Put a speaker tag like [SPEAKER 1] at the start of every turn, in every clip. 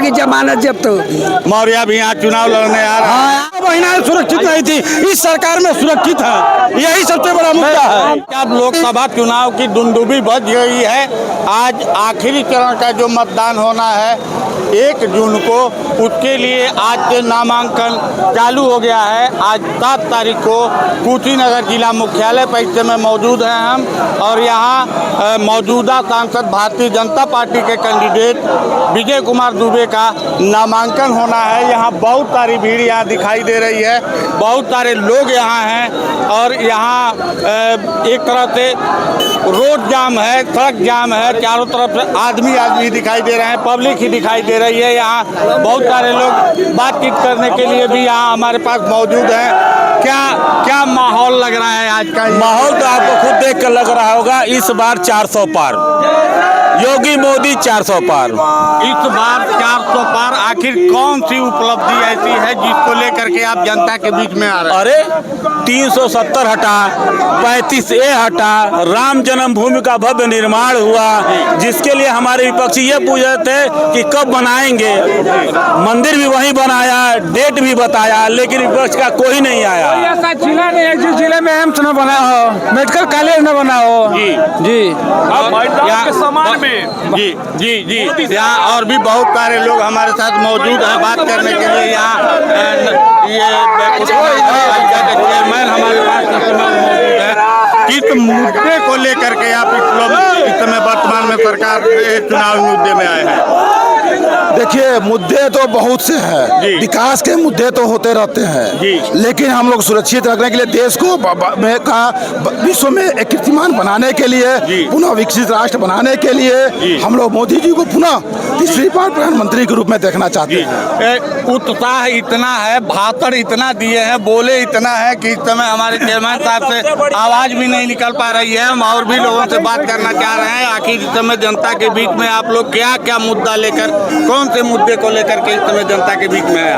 [SPEAKER 1] की जमानत जब्त हो।
[SPEAKER 2] मौर्य भी यहाँ चुनाव लड़ने आ रहा है।
[SPEAKER 3] महिलाएं सुरक्षित नहीं थी, इस सरकार में सुरक्षित है, यही सबसे बड़ा मुद्दा है।
[SPEAKER 2] अब लोकसभा चुनाव की दुंदुभी बज गई है। आज आखिरी चरण का जो मतदान होना है 1 जून को, उसके लिए आज से नामांकन चालू हो गया है। आज 7 तारीख को कुशीनगर जिला मुख्यालय पर इस समय मौजूद हैं हम, और यहाँ मौजूदा सांसद भारतीय जनता पार्टी के कैंडिडेट विजय कुमार दुबे का नामांकन होना है। यहाँ बहुत सारी भीड़ यहाँ दिखाई दे रही है, बहुत सारे लोग यहाँ हैं, और यहाँ एक तरह से रोड जाम है, सड़क जाम है, चारों तरफ से आदमी दिखाई दे रहे हैं, पब्लिक ही दिखाई दे रही है। यहाँ बहुत सारे लोग बातचीत करने के लिए भी यहाँ हमारे पास मौजूद हैं। क्या माहौल लग रहा है आज का?
[SPEAKER 3] माहौल तो आपको खुद देख कर लग रहा होगा, इस बार 400 पार, योगी मोदी 400 पार।
[SPEAKER 2] इस बार 400 पार। आखिर कौन सी उपलब्धि ऐसी है जिसको लेकर के आप जनता के बीच में आ रहे हैं?
[SPEAKER 3] अरे 370 हटा, 35A हटा, राम जन्मभूमि का भव्य निर्माण हुआ, जिसके लिए हमारे विपक्षी ये पूछ रहे थे कि कब बनाएंगे। मंदिर भी वहीं बनाया, डेट भी बताया, लेकिन विपक्ष का कोई नहीं आया।
[SPEAKER 1] ऐसा जिला नहीं है जिस जिले में एम्स न बना हो, मेडिकल कॉलेज न बना हो। जी
[SPEAKER 2] यहाँ समान में जी यहाँ और भी बहुत सारे लोग हमारे साथ मौजूद हैं बात करने के लिए। यहाँ ये चेयरमैन हमारे पास मौजूद है। किस मुद्दे को लेकर के आप इस समय वर्तमान में सरकार चुनावी मुद्दे में आए हैं?
[SPEAKER 4] देखिए, मुद्दे तो बहुत से हैं, विकास के मुद्दे तो होते रहते हैं, लेकिन हम लोग सुरक्षित रखने के लिए, देश को विश्व में एक कीर्तिमान बनाने के लिए, पुनः विकसित राष्ट्र बनाने के लिए हम लोग मोदी जी को पुनः तीसरी बार प्रधानमंत्री के रूप में देखना चाहते हैं।
[SPEAKER 2] उत्साह इतना है, भाषण इतना दिए हैं, बोले इतना है कि इस समय हमारे चेयरमैन साहब से आवाज भी नहीं निकल पा रही है। हम और भी लोगों से बात करना चाह रहे हैं। आखिर इस समय जनता के बीच में आप लोग क्या क्या मुद्दा लेकर, कौन से मुद्दे को लेकर के इस समय जनता के बीच में है?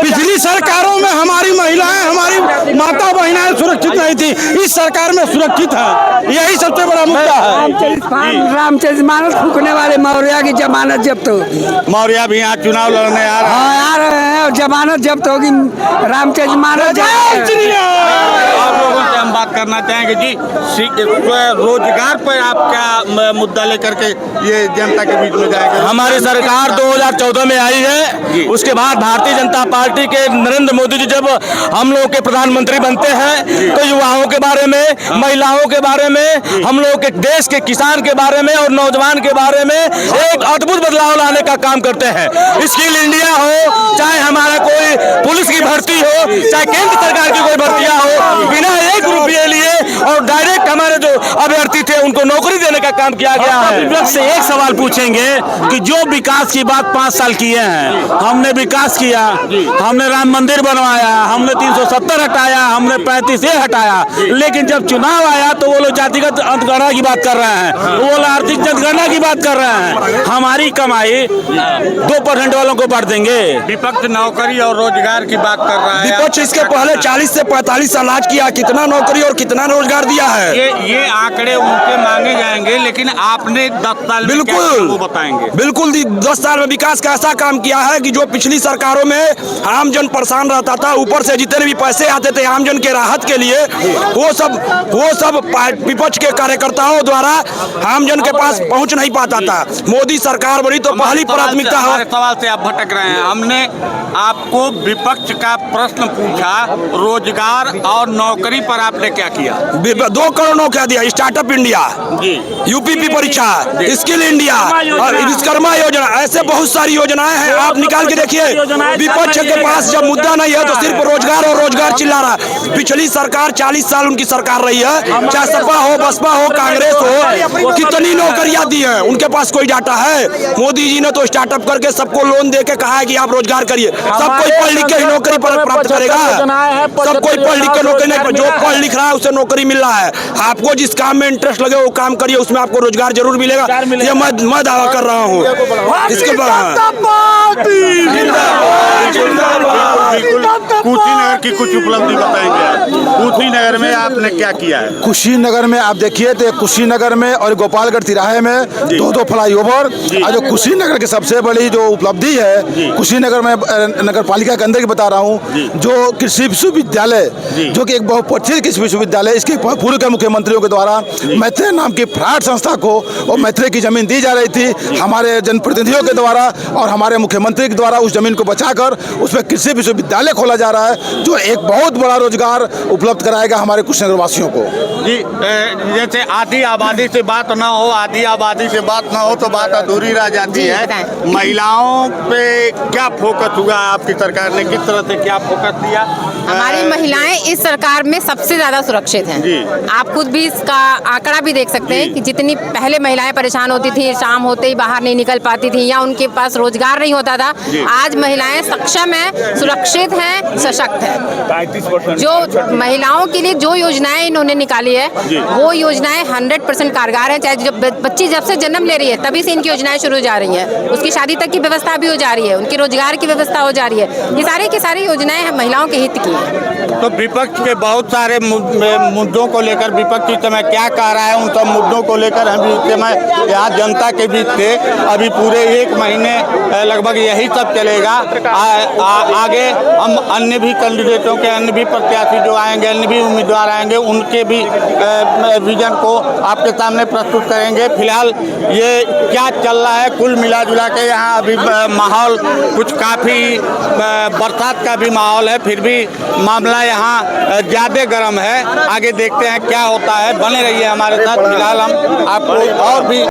[SPEAKER 3] पिछली सरकारों में हमारी महिलाएं, हमारी माता बहनें सुरक्षित नहीं थी, इस सरकार में सुरक्षित है, यही सबसे बड़ा मुद्दा है।
[SPEAKER 1] रामचरित मानस फूकने वाले मौर्य की जमानत जब्त हो।
[SPEAKER 2] मौर्य भी यहाँ चुनाव लड़ने आ रहा है।
[SPEAKER 1] आ रहे हैं और जमानत जब्त होगी। रामचरित मानस
[SPEAKER 2] आप लोगों से हम बात करना चाहेंगे जी, रोजगार पर आप क्या मुद्दा लेकर के ये जनता के बीच में जाएगा?
[SPEAKER 3] हमारी सरकार 2014 में आई है, उसके बाद भारतीय जनता पार्टी के नरेंद्र मोदी जी जब हम लोग के प्रधानमंत्री बनते हैं तो युवाओं के बारे में, महिलाओं के बारे में, हम लोग के देश के किसान के बारे में और नौजवान के बारे में एक अद्भुत बदलाव लाने का काम करते हैं। स्किल इंडिया हो, चाहे हमारा कोई पुलिस की भर्ती हो, चाहे केंद्र सरकार की कोई भर्तियां हो, बिना 1 रुपये लिए और डायरेक्ट हमारे जो अभ्यर्थी थे उनको नौकरी देने का काम किया गया है। विपक्ष से एक सवाल पूछेंगे कि जो विकास की बात 5 साल किए हैं, हमने विकास किया, हमने राम मंदिर बनवाया, हमने 370 हटाया, हमने 35A हटाया, लेकिन जब चुनाव आया तो वो लोग जातिगत जनगणना की बात कर रहे हैं, वो लोग आर्थिक जनगणना की बात कर रहे हैं। हमारी कमाई 2% वालों को बांट देंगे।
[SPEAKER 2] विपक्ष नौकरी और रोजगार की बात कर रहा है।
[SPEAKER 3] विपक्ष इसके पहले 40 से 45 साल आज किया, कितना नौकरी और कितना रोजगार दिया है?
[SPEAKER 2] ये आंकड़े उनसे मांगे जाएंगे, लेकिन आपने 10 साल
[SPEAKER 3] बिल्कुल
[SPEAKER 2] वो बताएंगे।
[SPEAKER 3] बिल्कुल 10 साल में विकास का ऐसा काम किया है कि जो पिछली सरकारों में आमजन परेशान रहता था, ऊपर से जितने भी पैसे आते थे आमजन के राहत के लिए, वो सब विपक्ष के कार्यकर्ताओं द्वारा आमजन के पास पहुंच नहीं पाता था। मोदी सरकार बनी तो पहली प्राथमिकता है।
[SPEAKER 2] सवाल से आप भटक रहे हैं। हमने आपको विपक्ष का प्रश्न पूछा, रोजगार और नौकरी पर आपने क्या किया?
[SPEAKER 3] 2 करोड़ नौकरियां दिया, स्टार्टअप इंडिया, यूपीपी परीक्षा, स्किल इंडिया और विश्वकर्मा योजना, ऐसे बहुत सारी योजनाएं हैं। आप निकाल के देखिए, विपक्ष के पास जब मुद्दा नहीं है तो सिर्फ रोजगार और रोजगार चिल्ला रहा है। पिछली सरकार 40 साल उनकी सरकार रही है, चाहे सपा हो, बसपा हो, कांग्रेस हो, कितनी नौकरियां दी है, उनके पास कोई डाटा है? मोदी जी ने तो स्टार्टअप करके सबको लोन दे के कहा है कि आप रोजगार करिए। सब कोई पढ़ लिख के ही नौकरी प्राप्त करेगा? सब कोई पढ़ लिख के नौकरी नहीं, जो पढ़ लिख रहा है उसे नौकरी मिल रहा है। आपको जिस काम में इंटरेस्ट लगे वो काम करिए, उसमें आपको रोजगार जरूर मिलेगा। ये मैं दावा कर रहा हूँ। इसके बाद
[SPEAKER 2] कुशीनगर की कुछ उपलब्धि बताएंगे। कुशीनगर में आपने क्या किया है?
[SPEAKER 4] कुशीनगर में आप देखिए तो कुशीनगर में और गोपालगढ़ तिराहे में दो फ्लाईओवर, और जो कुशीनगर की सबसे बड़ी जो उपलब्धि है, कुशीनगर में नगर पालिका के अंदर की बता रहा हूँ, जो कृषि विश्वविद्यालय, जो कि एक बहुपक्षीय कृषि विश्वविद्यालय, इसके पूर्व के मुख्यमंत्रियों के द्वारा मैत्रेय नाम की फ्राड संस्था को और मैत्रेय की जमीन दी जा रही थी हमारे जनप्रतिनिधियों के द्वारा, और हमारे मुख्यमंत्री के द्वारा उस जमीन को बचाकर उसमें कृषि विश्वविद्यालय खोला जा रहा है, जो एक बहुत बड़ा रोजगार उपलब्ध कराएगा हमारे कुशीनगर वासियों को।
[SPEAKER 2] जी, जैसे आधी आबादी से बात ना हो, आधी आबादी से बात ना हो तो बात अधूरी रह जाती है। महिलाओं पे क्या फोकस हुआ आपकी सरकार ने, किस तरह से क्या फोकस दिया?
[SPEAKER 5] हमारी महिलाएं इस सरकार में सबसे ज्यादा सुरक्षित हैं। आप खुद भी इसका आंकड़ा भी देख सकते हैं कि जितनी पहले महिलाएं परेशान होती थी, शाम होते ही बाहर नहीं निकल पाती थी या उनके पास रोजगार नहीं होता था, आज महिलाएं सक्षम हैं, सुरक्षित हैं, सशक्त हैं। जो महिलाओं के लिए जो योजनाएं इन्होंने निकाली है वो योजनाएं 100% कारगर है। चाहे जब बच्ची जब से जन्म ले रही है तभी से इनकी योजनाएं शुरू हो जा रही हैं, उसकी शादी तक की व्यवस्था भी हो जा रही है, उनके रोजगार की व्यवस्था हो जा रही है। ये सारी की सारी योजनाएं महिलाओं के हित की है।
[SPEAKER 2] तो विपक्ष के बहुत सारे मुद्दों को लेकर विपक्ष इस समय क्या कह रहा है, उन सब मुद्दों को लेकर हम इस समय यहाँ जनता के बीच थे। अभी पूरे 1 महीने लगभग यही सब चलेगा। आगे हम अन्य भी कैंडिडेटों के, अन्य भी प्रत्याशी जो आएंगे, अन्य भी उम्मीदवार आएंगे, उनके भी विजन को आपके सामने प्रस्तुत करेंगे। फिलहाल ये क्या चल रहा है, कुल मिला जुला के यहाँ अभी माहौल कुछ काफ़ी बरसात का भी माहौल है, फिर भी मामला यहाँ ज़्यादा गर्म है। आगे देखते हैं क्या होता है, बने रहिए हमारे साथ। फिलहाल हम आपको और भी